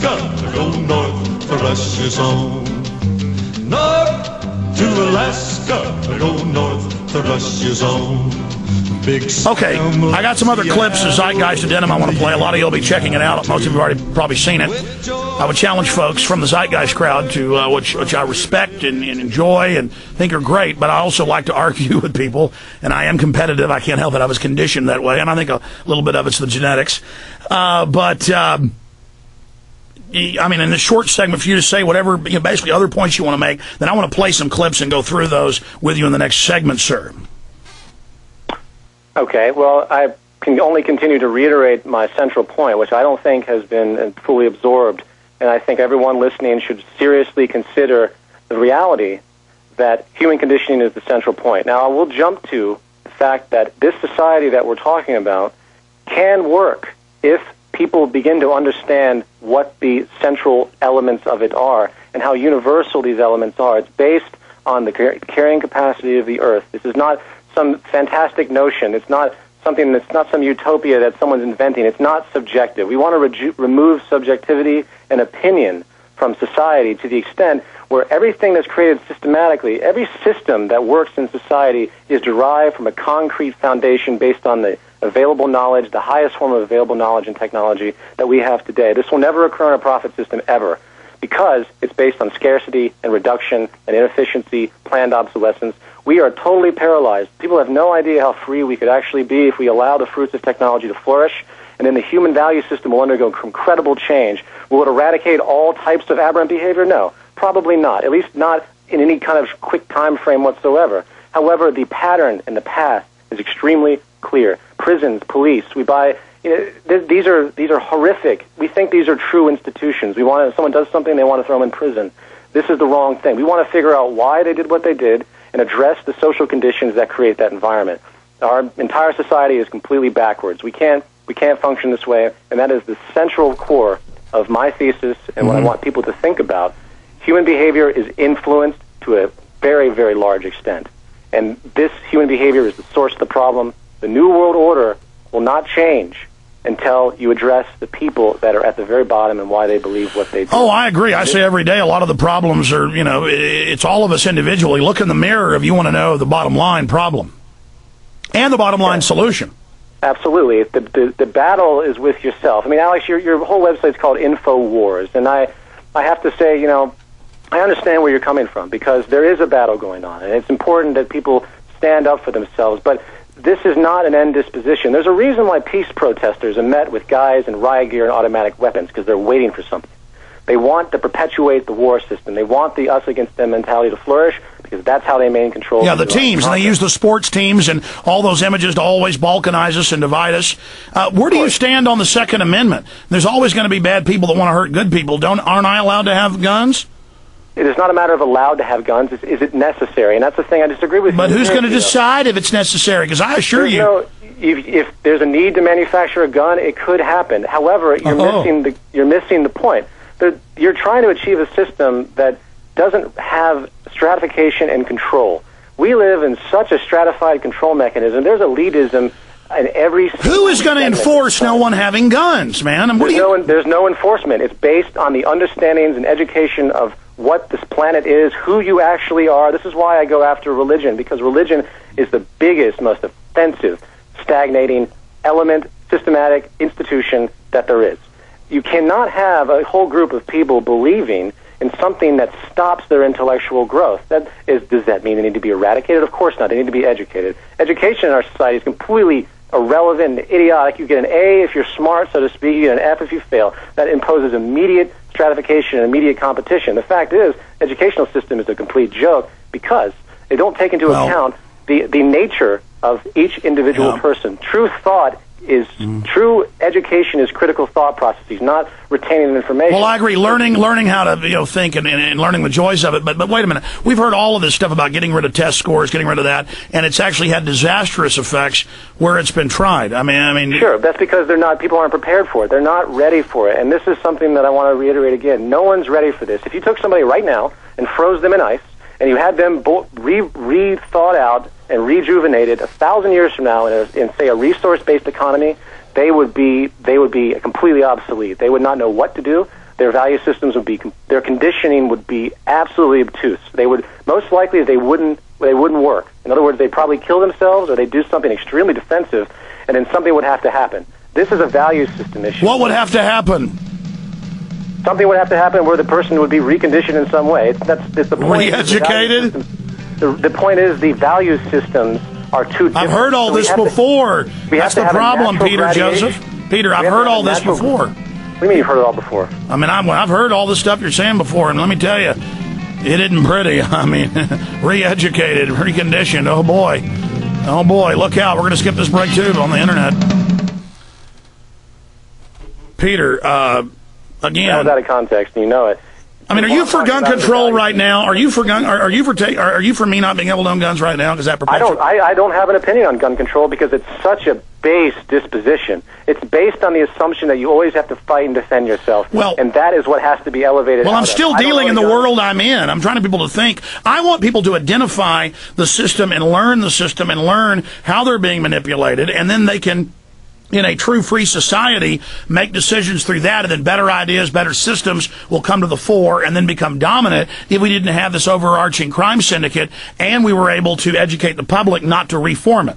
Alaska, go north, the rush is on. North to Alaska, go north, the rush is on. Okay, I got some other clips of Zeitgeist of Denim I want to play. A lot of you will be checking it out. Most of you have already probably seen it. I would challenge folks from the Zeitgeist crowd to which I respect and enjoy and think are great, but I also like to argue with people, and I am competitive. I can't help it. I was conditioned that way, and I think a little bit of it's the genetics. I mean, in this short segment, for you to say whatever, basically other points you want to make, then I want to play some clips and go through those with you in the next segment, sir. Okay, well, I can only continue to reiterate my central point, which I don't think has been fully absorbed, and I think everyone listening should seriously consider the reality that human conditioning is the central point. Now, I will jump to the fact that this society that we're talking about can work if people begin to understand what the central elements of it are and how universal these elements are. It's based on the carrying capacity of the Earth. This is not some fantastic notion. It's not something that's not some utopia that someone's inventing. It's not subjective. We want to remove subjectivity and opinion from society to the extent where everything that's created systematically, every system that works in society is derived from a concrete foundation based on the available knowledge, the highest form of available knowledge and technology that we have today. This will never occur in a profit system ever because it's based on scarcity and reduction and inefficiency, planned obsolescence. We are totally paralyzed. People have no idea how free we could actually be if we allow the fruits of technology to flourish, and then the human value system will undergo incredible change. Will it eradicate all types of aberrant behavior? No, probably not, at least not in any kind of quick time frame whatsoever. However, the pattern and the path is extremely clear. Prisons, police, we buy... these are horrific. We think these are true institutions. If someone does something, they want to throw them in prison. This is the wrong thing. We want to figure out why they did what they did and address the social conditions that create that environment. Our entire society is completely backwards. We can't function this way, and that is the central core of my thesis and what I want people to think about. Human behavior is influenced to a very, very large extent, and this human behavior is the source of the problem. The New World Order will not change until you address the people that are at the very bottom and why they believe what they do. Oh, I agree. I say every day a lot of the problems are, it's all of us individually. Look in the mirror if you want to know the bottom line problem and the bottom line solution. Absolutely. The battle is with yourself. I mean, Alex, your whole website's called InfoWars, and I have to say, I understand where you're coming from because there is a battle going on, and it's important that people stand up for themselves, but this is not an end disposition. There's a reason why peace protesters are met with guys in riot gear and automatic weapons, because they're waiting for something. They want to perpetuate the war system. They want the us against them mentality to flourish because that's how they maintain control. Yeah, the teams, and they use the sports teams and all those images to always balkanize us and divide us. Where do you stand on the Second Amendment? There's always going to be bad people that want to hurt good people. Aren't I allowed to have guns? It is not a matter of allowed to have guns. Is it necessary? And that's the thing I disagree with. But who's going to decide if it's necessary? Because I assure you, if there's a need to manufacture a gun, it could happen. However, you're missing the point. You're trying to achieve a system that doesn't have stratification and control. We live in such a stratified control mechanism. There's elitism in every. Who is going to enforce no one having guns, man? There's no enforcement. It's based on the understandings and education of what this planet is, who you actually are. This is why I go after religion, because religion is the biggest, most offensive, stagnating element, systematic institution that there is. You cannot have a whole group of people believing in something that stops their intellectual growth. Does that mean they need to be eradicated? Of course not. They need to be educated. Education in our society is completely irrelevant and idiotic. You get an A if you're smart, so to speak. You get an F if you fail. That imposes immediate stratification and immediate competition. The fact is, the educational system is a complete joke because they don't take into account the nature of each individual person. True thought is true education is critical thought processes, not retaining information. Well, I agree. Learning how to think and learning the joys of it. But wait a minute. We've heard all of this stuff about getting rid of test scores, getting rid of that, and it's actually had disastrous effects where it's been tried. I mean, sure. That's because people aren't prepared for it. They're not ready for it. And this is something that I want to reiterate again. No one's ready for this. If you took somebody right now and froze them in ice, and you had them re-thought out and rejuvenated 1,000 years from now in say, a resource-based economy, they would be completely obsolete. They would not know what to do. their value systems would be, their conditioning would be absolutely obtuse. They would, most likely, they wouldn't work. In other words, they'd probably kill themselves, or they'd do something extremely defensive, and then something would have to happen. This is a value system issue. What would have to happen? Something would have to happen where the person would be reconditioned in some way. It's the point. Re-educated? The point is the value systems are too different. I've heard all this before. That's the problem, Peter Joseph. Peter, I've heard all this before. What do you mean you've heard it all before? I mean, I've heard all this stuff you're saying before, and let me tell you, it isn't pretty. I mean, re-educated, reconditioned. Oh, boy. Oh, boy. Look out. We're going to skip this break, too, on the Internet. Peter, again. That was out of context, and you know it. I mean, are you for gun control right now? Are you for me not being able to own guns right now? Because that perpetuates. I don't have an opinion on gun control because it's such a base disposition. It's based on the assumption that you always have to fight and defend yourself. Well, and that is what has to be elevated. Well, I'm still dealing in the world I'm in. I'm trying to get people to think. I want people to identify the system and learn how they're being manipulated, and then they can, in a true free society, make decisions through that, and then better ideas, better systems will come to the fore and then become dominant if we didn't have this overarching crime syndicate and we were able to educate the public not to reform it.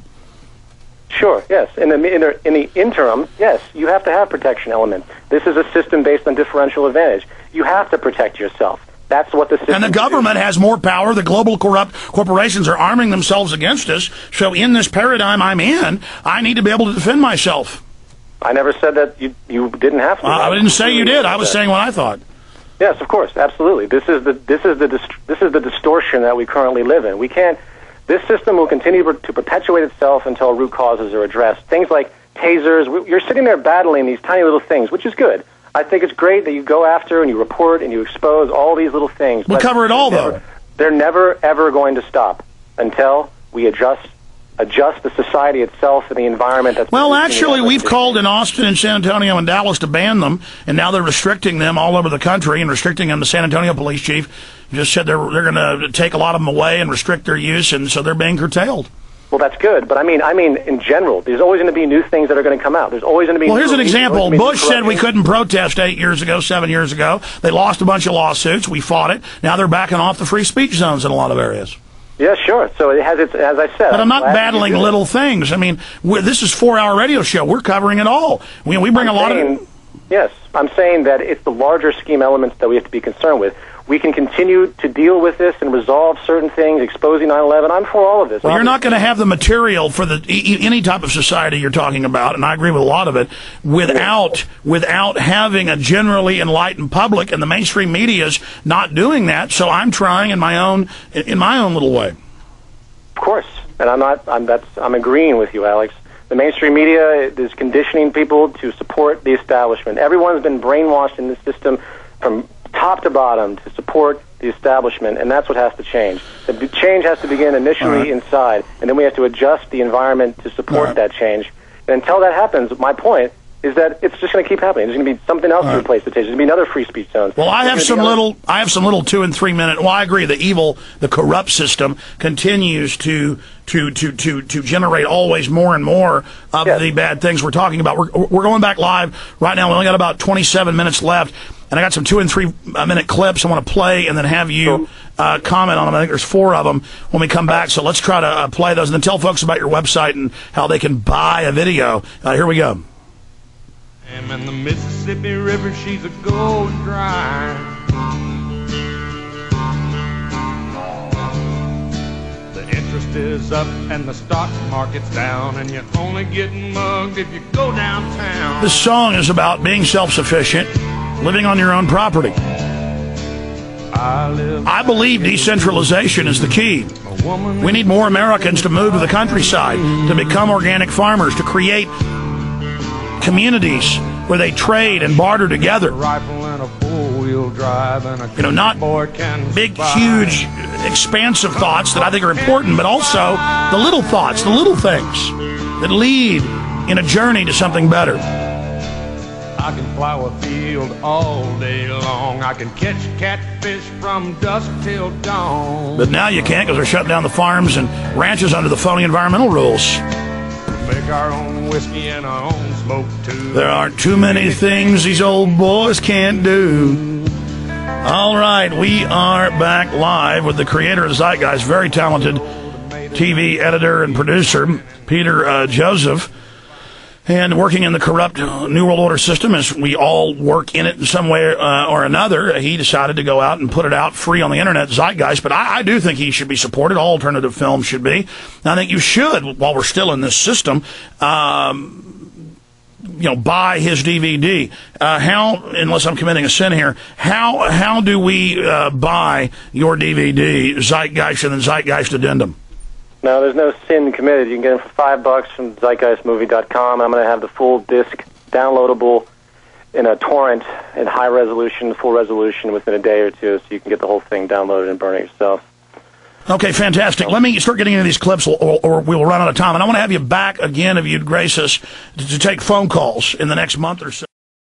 Sure, yes. In the interim, yes, you have to have protection elements. This is a system based on differential advantage. You have to protect yourself. That's what the system And the government has more power. The global corrupt corporations are arming themselves against us. So in this paradigm I'm in, I need to be able to defend myself. I never said that you didn't have to. I didn't say you did. I was saying what I thought. Yes, of course, absolutely. This is the distortion that we currently live in. We can't. This system will continue to perpetuate itself until root causes are addressed. Things like tasers. You're sitting there battling these tiny little things, which is good. I think it's great that you go after and you report and you expose all these little things. We'll cover it all, though. They're never, ever going to stop until we adjust the society itself and the environment that's... Well, actually, we've called in Austin and San Antonio and Dallas to ban them, and now they're restricting them all over the country and restricting them. The San Antonio police chief just said they're going to take a lot of them away and restrict their use, and so they're being curtailed. Well, that's good, but I mean, in general, there's always going to be new things that are going to come out. There's always going to be. Well, here's an example. Bush said we couldn't protest 7 years ago. They lost a bunch of lawsuits. We fought it. Now they're backing off the free speech zones in a lot of areas. Yeah, sure. So it has its, as I said. But I'm not battling little things. I mean, this is a 4-hour radio show. We're covering it all. We bring a lot of. Yes, I'm saying that it's the larger scheme elements that we have to be concerned with. We can continue to deal with this and resolve certain things, exposing 9/11. I'm for all of this. Well, you're not going to have the material for any type of society you're talking about, and I agree with a lot of it, without having a generally enlightened public, and the mainstream media's not doing that. So I'm trying in my own little way. Of course, and I'm agreeing with you, Alex. The mainstream media is conditioning people to support the establishment. Everyone's been brainwashed in this system from top to bottom to support the establishment, and that's what has to change. The change has to begin initially inside, and then we have to adjust the environment to support that change. And until that happens, my point is that it's just going to keep happening. There's going to be something else to replace the change. There's going to be another free speech zone. Well, I have some little 2 and 3 minute. Well, I agree. The corrupt system continues to generate always more and more of the bad things we're talking about. We're going back live right now. We only got about 27 minutes left, and I got some 2 and 3 minute clips I want to play, and then have you comment on them. I think there's 4 of them when we come back. So let's try to play those, and then tell folks about your website and how they can buy a video. Here we go. And the Mississippi River, she's a gold dry. The interest is up and the stock market's down, and you're only getting mugged if you go downtown. This song is about being self-sufficient, living on your own property. I believe decentralization is the key. We need more Americans to move to the countryside, to become organic farmers, to create communities where they trade and barter together. You know, not big, huge, expansive thoughts that I think are important, but also the little thoughts, the little things that lead in a journey to something better. I can plow a field all day long. I can catch catfish from dusk till dawn. But now you can't, because they're shutting down the farms and ranches under the phony environmental rules. Make our own whiskey and our own smoke too. There aren't too many things these old boys can't do. All right, we are back live with the creator of Zeitgeist, very talented TV editor and producer, Peter Joseph, and working in the corrupt New World Order system, as we all work in it in some way or another. He decided to go out and put it out free on the internet, Zeitgeist, but I do think he should be supported. All alternative films should be. I think you should, while we're still in this system, buy his DVD. How, unless I'm committing a sin here, how do we buy your DVD, Zeitgeist and then Zeitgeist Addendum? No, there's no sin committed. You can get them for $5 from zeitgeistmovie.com. I'm going to have the full disc downloadable in a torrent in high resolution, full resolution within a day or two, so you can get the whole thing downloaded and burn it yourself. Okay, fantastic. Let me start getting into these clips, or we will run out of time. And I want to have you back again, if you'd grace us, to take phone calls in the next month or so.